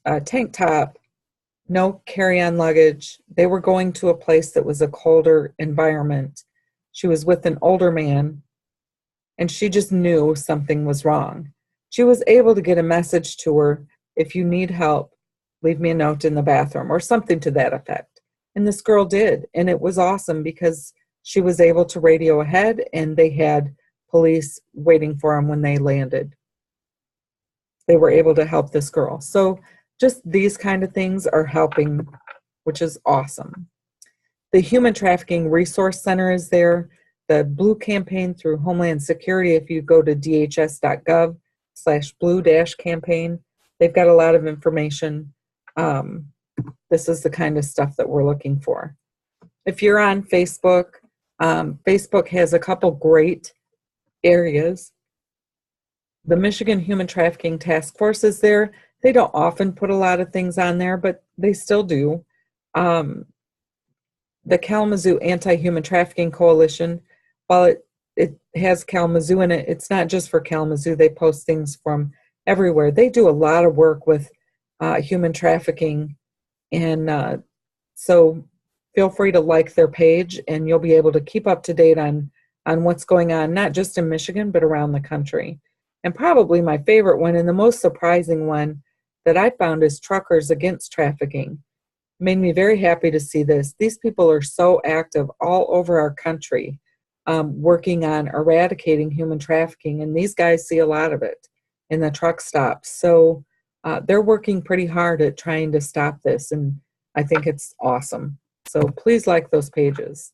a tank top, no carry-on luggage. They were going to a place that was a colder environment. She was with an older man, and she just knew something was wrong. She was able to get a message to her, if you need help, leave me a note in the bathroom, or something to that effect. And this girl did, and it was awesome because she was able to radio ahead, and they had police waiting for them when they landed. They were able to help this girl. So just these kind of things are helping, which is awesome. The Human Trafficking Resource Center is there. The Blue campaign through Homeland Security, if you go to dhs.gov/blue-campaign, they've got a lot of information. This is the kind of stuff that we're looking for. If you're on Facebook, Facebook has a couple great areas. The Michigan Human Trafficking Task Force is there. They don't often put a lot of things on there, but they still do. The Kalamazoo Anti-Human Trafficking Coalition, while it has Kalamazoo in it, it's not just for Kalamazoo. They post things from everywhere. They do a lot of work with human trafficking, and so feel free to like their page, and you'll be able to keep up to date on what's going on, not just in Michigan, but around the country. And probably my favorite one, and the most surprising one that I found, is Truckers Against Trafficking. Made me very happy to see this. These people are so active all over our country, working on eradicating human trafficking, and these guys see a lot of it in the truck stops. So they're working pretty hard at trying to stop this, and I think it's awesome. So please like those pages.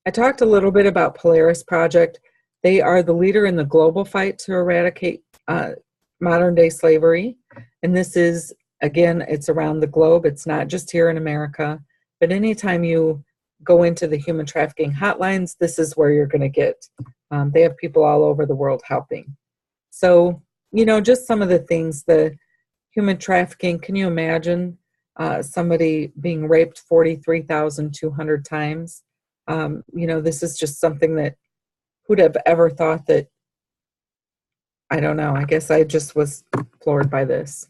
I talked a little bit about Polaris Project. They are the leader in the global fight to eradicate modern-day slavery. And this is, again, it's around the globe. It's not just here in America. But anytime you go into the human trafficking hotlines, this is where you're going to get. They have people all over the world helping. So, just some of the things, the human trafficking, can you imagine somebody being raped 43,200 times? This is just something that, who'd have ever thought that, I don't know, I guess I just was floored by this.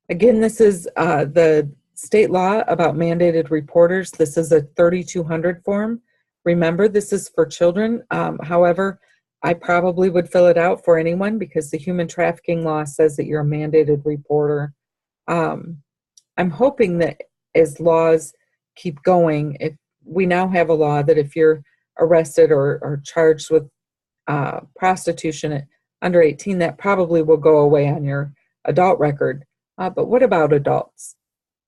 Again, this is the state law about mandated reporters. This is a 3200 form. Remember, this is for children. However, I probably would fill it out for anyone because the human trafficking law says that you're a mandated reporter. I'm hoping that as laws keep going, if we now have a law that if you're arrested or charged with prostitution at under 18, that probably will go away on your adult record. But what about adults?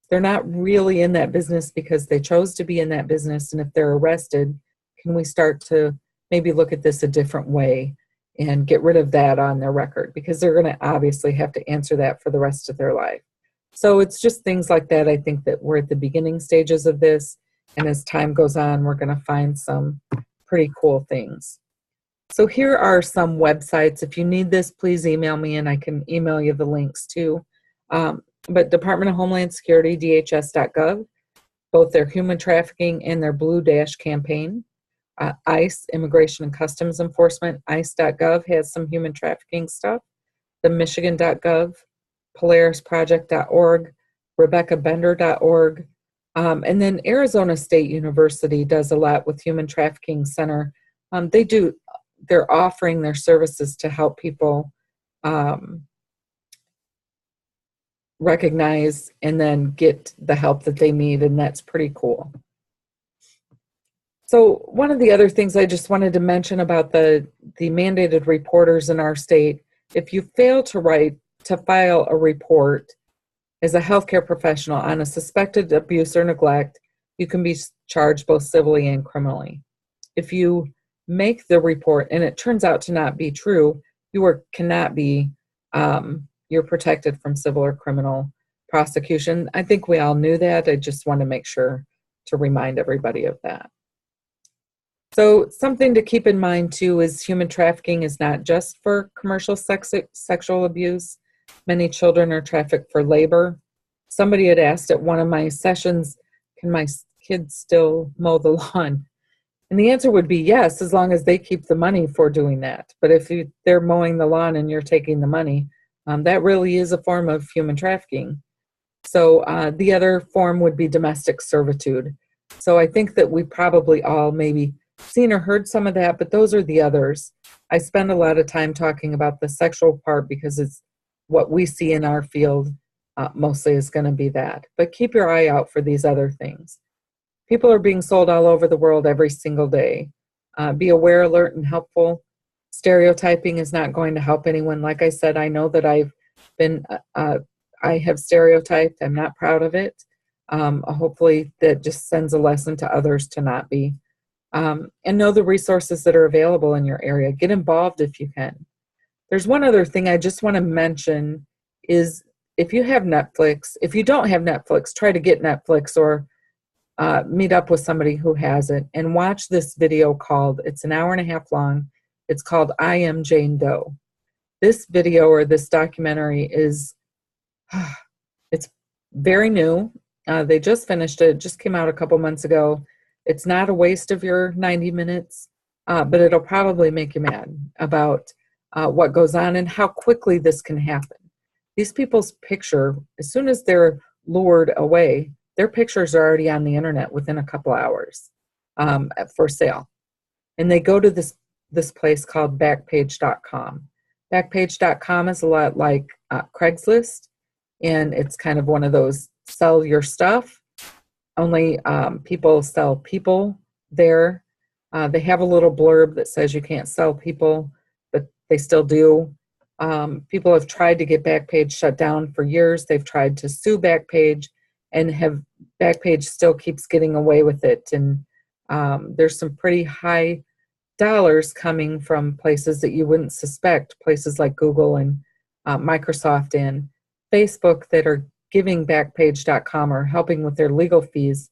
They're not really in that business because they chose to be in that business. And if they're arrested, can we start to maybe look at this a different way and get rid of that on their record? Because they're going to obviously have to answer that for the rest of their life. So it's just things like that. I think that we're at the beginning stages of this, and as time goes on, we're going to find some pretty cool things. So here are some websites. If you need this, please email me and I can email you the links too. But Department of Homeland Security, DHS.gov, both their human trafficking and their Blue Dash campaign. ICE, Immigration and Customs Enforcement, ICE.gov has some human trafficking stuff. The Michigan.gov, PolarisProject.org, RebeccaBender.org, and then Arizona State University does a lot with Human Trafficking Center. They're offering their services to help people recognize and then get the help that they need, and that's pretty cool. So one of the other things I just wanted to mention about the mandated reporters in our state, if you fail to file a report as a healthcare professional on a suspected abuse or neglect, you can be charged both civilly and criminally. If you make the report and it turns out to not be true, cannot be, you're protected from civil or criminal prosecution. I think we all knew that. I just want to make sure to remind everybody of that. So something to keep in mind too is human trafficking is not just for commercial sexual abuse. Many children are trafficked for labor. Somebody had asked at one of my sessions, can my kids still mow the lawn? And the answer would be yes, as long as they keep the money for doing that. But if they're mowing the lawn and you're taking the money, that really is a form of human trafficking. So the other form would be domestic servitude. So I think that we probably all maybe seen or heard some of that, but those are the others. I spend a lot of time talking about the sexual part because it's what we see in our field mostly is going to be that. But keep your eye out for these other things. People are being sold all over the world every single day. Be aware, alert, and helpful. Stereotyping is not going to help anyone. Like I said, I know that I have stereotyped. I'm not proud of it. Hopefully that just sends a lesson to others to not be. And know the resources that are available in your area. Get involved if you can. There's one other thing I just want to mention is if you have Netflix, if you don't have Netflix, try to get Netflix or meet up with somebody who has it and watch this video called, it's an hour and a half long. It's called I Am Jane Doe. This video or this documentary is, it's very new. They just finished it. It just came out a couple months ago. It's not a waste of your 90 minutes, but it'll probably make you mad about what goes on and how quickly this can happen. These people's picture, as soon as they're lured away, their pictures are already on the internet within a couple hours for sale. And they go to this place called Backpage.com. Backpage.com is a lot like Craigslist, and it's kind of one of those sell your stuff. Only people sell people there. They have a little blurb that says you can't sell people, but they still do. People have tried to get Backpage shut down for years. They've tried to sue Backpage, and Backpage still keeps getting away with it. And there's some pretty high dollars coming from places that you wouldn't suspect, places like Google and Microsoft and Facebook that are giving Backpage.com or helping with their legal fees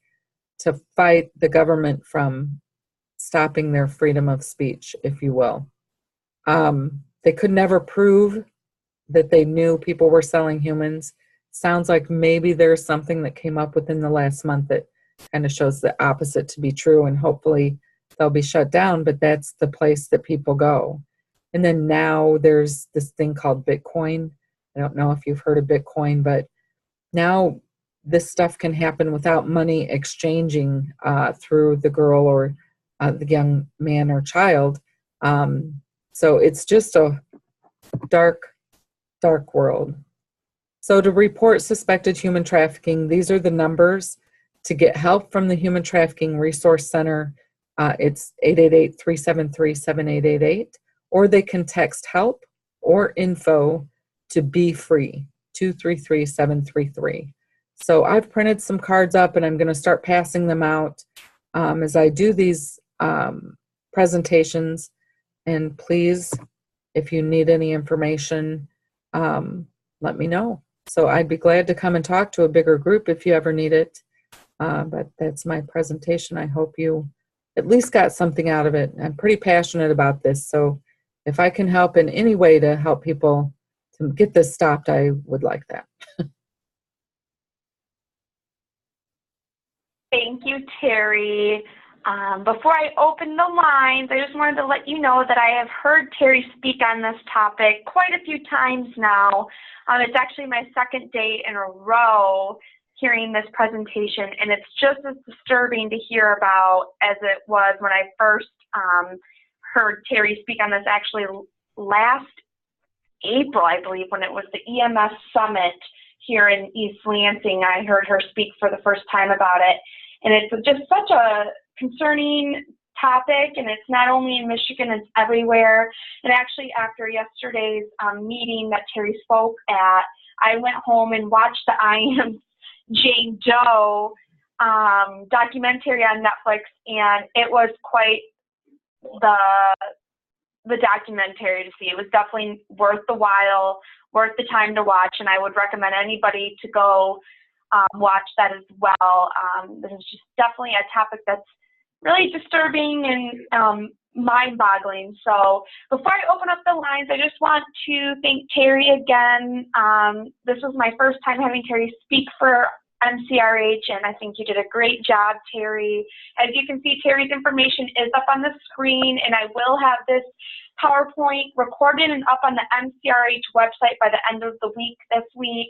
to fight the government from stopping their freedom of speech, if you will. They could never prove that they knew people were selling humans. Sounds like maybe there's something that came up within the last month that kind of shows the opposite to be true, and hopefully they'll be shut down, but that's the place that people go. And then now there's this thing called Bitcoin. I don't know if you've heard of Bitcoin, but now this stuff can happen without money exchanging through the girl or the young man or child. So it's just a dark, dark world. So to report suspected human trafficking, these are the numbers to get help from the Human Trafficking Resource Center. It's 888-373-7888, or they can text help or info to Be Free, 233-733. So I've printed some cards up and I'm going to start passing them out as I do these presentations. And please, if you need any information, let me know. So I'd be glad to come and talk to a bigger group if you ever need it. But that's my presentation. I hope you at least got something out of it. I'm pretty passionate about this. So if I can help in any way to help people to get this stopped, I would like that. Thank you, Terrie. Before I open the lines, I just wanted to let you know that I have heard Terrie speak on this topic quite a few times now. It's actually my second day in a row hearing this presentation, and it's just as disturbing to hear about as it was when I first heard Terrie speak on this actually last April, I believe, when it was the EMS summit here in East Lansing. I heard her speak for the first time about it. And it's just such a concerning topic, and it's not only in Michigan, it's everywhere. And actually, after yesterday's meeting that Terrie spoke at, I went home and watched the I Am Jane Doe documentary on Netflix, and it was quite the documentary to see. It was definitely worth the while, worth the time to watch, and I would recommend anybody to go watch that as well. This is just definitely a topic that's really disturbing and mind-boggling. So before I open up the lines, I just want to thank Terrie again. This was my first time having Terrie speak for MCRH, and I think you did a great job, Terrie. As you can see, Terrie's information is up on the screen, and I will have this PowerPoint recorded and up on the MCRH website by the end of the week this week.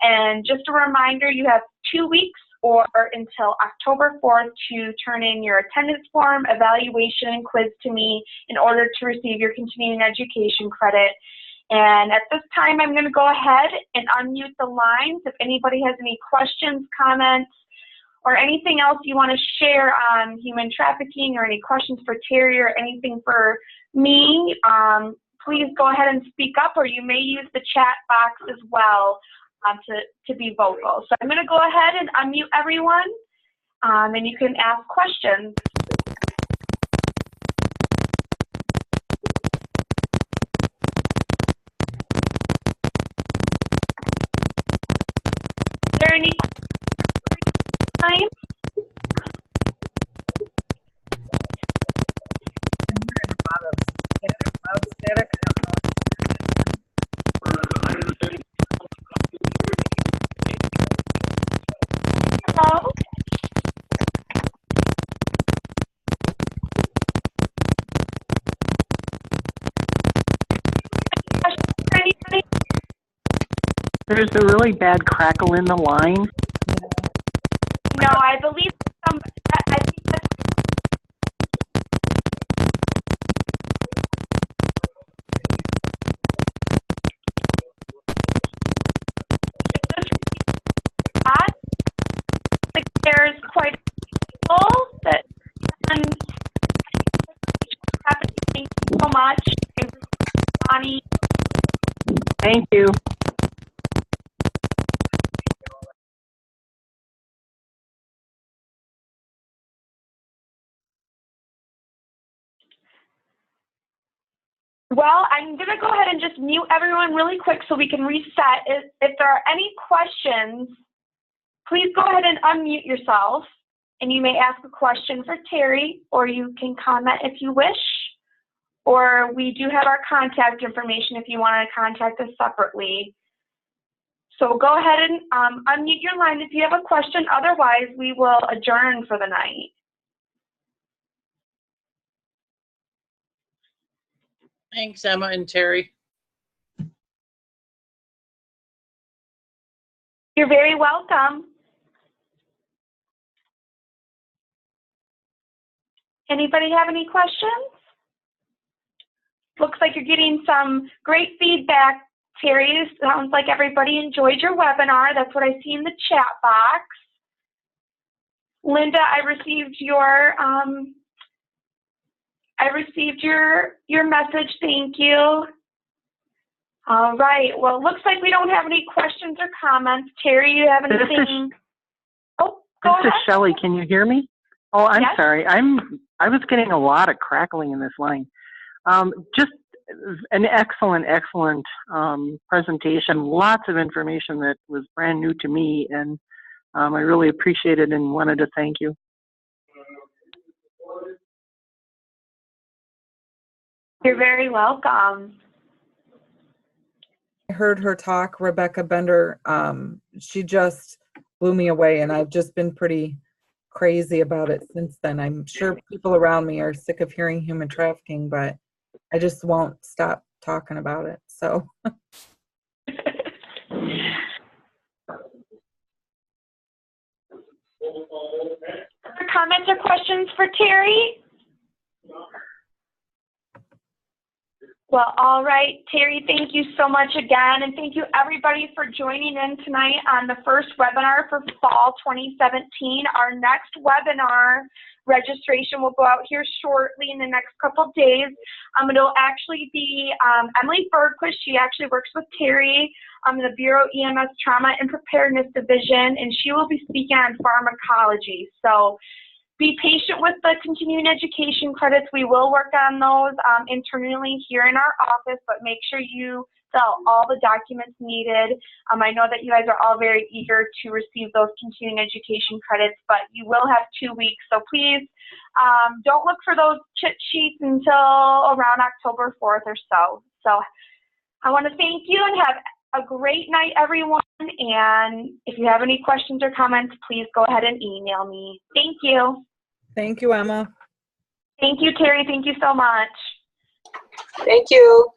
And just a reminder, you have 2 weeks or until October 4th to turn in your attendance form, evaluation, and quiz to me in order to receive your continuing education credit. And at this time, I'm going to go ahead and unmute the lines. If anybody has any questions, comments, or anything else you want to share on human trafficking, or any questions for Terrie, or anything for me, please go ahead and speak up, or you may use the chat box as well to be vocal. So I'm going to go ahead and unmute everyone, and you can ask questions. Is there any time? Hello? There's a really bad crackle in the line. No, I believe I think that's like there's quite a few people that happening so much. Bonnie. Thank you. Well, I'm going to go ahead and just mute everyone really quick so we can reset. If there are any questions, please go ahead and unmute yourself, and you may ask a question for Terrie, or you can comment if you wish, or we do have our contact information if you want to contact us separately. So go ahead and unmute your line if you have a question. Otherwise, we will adjourn for the night. Thanks, Emma and Terrie. You're very welcome. Anybody have any questions? Looks like you're getting some great feedback, Terrie. Sounds like everybody enjoyed your webinar. That's what I see in the chat box. Linda, I received your message. Thank you. All right. Well, it looks like we don't have any questions or comments. Terrie, you have anything? Go ahead. This is Shelley. Can you hear me? Oh, I'm Yes. sorry. I was getting a lot of crackling in this line. Just an excellent presentation. Lots of information that was brand new to me, and I really appreciate it and wanted to thank you. You're very welcome. I heard her talk, Rebecca Bender. She just blew me away, and I've just been pretty crazy about it since then. I'm sure people around me are sick of hearing human trafficking, but I just won't stop talking about it. So. Other comments or questions for Terrie? Well, all right, Terrie, thank you so much again, and thank you everybody for joining in tonight on the first webinar for fall 2017. Our next webinar registration will go out here shortly in the next couple of days. It'll actually be Emily Bergquist. She actually works with Terrie in the Bureau EMS Trauma and Preparedness Division, and she will be speaking on pharmacology. So be patient with the continuing education credits. We will work on those internally here in our office, but make sure you fill out all the documents needed. I know that you guys are all very eager to receive those continuing education credits, but you will have 2 weeks. So please don't look for those chit sheets until around October 4th or so. So I want to thank you and have a great night, everyone. And if you have any questions or comments, please go ahead and email me. Thank you. Thank you, Emma. Thank you, Terrie. Thank you so much. Thank you.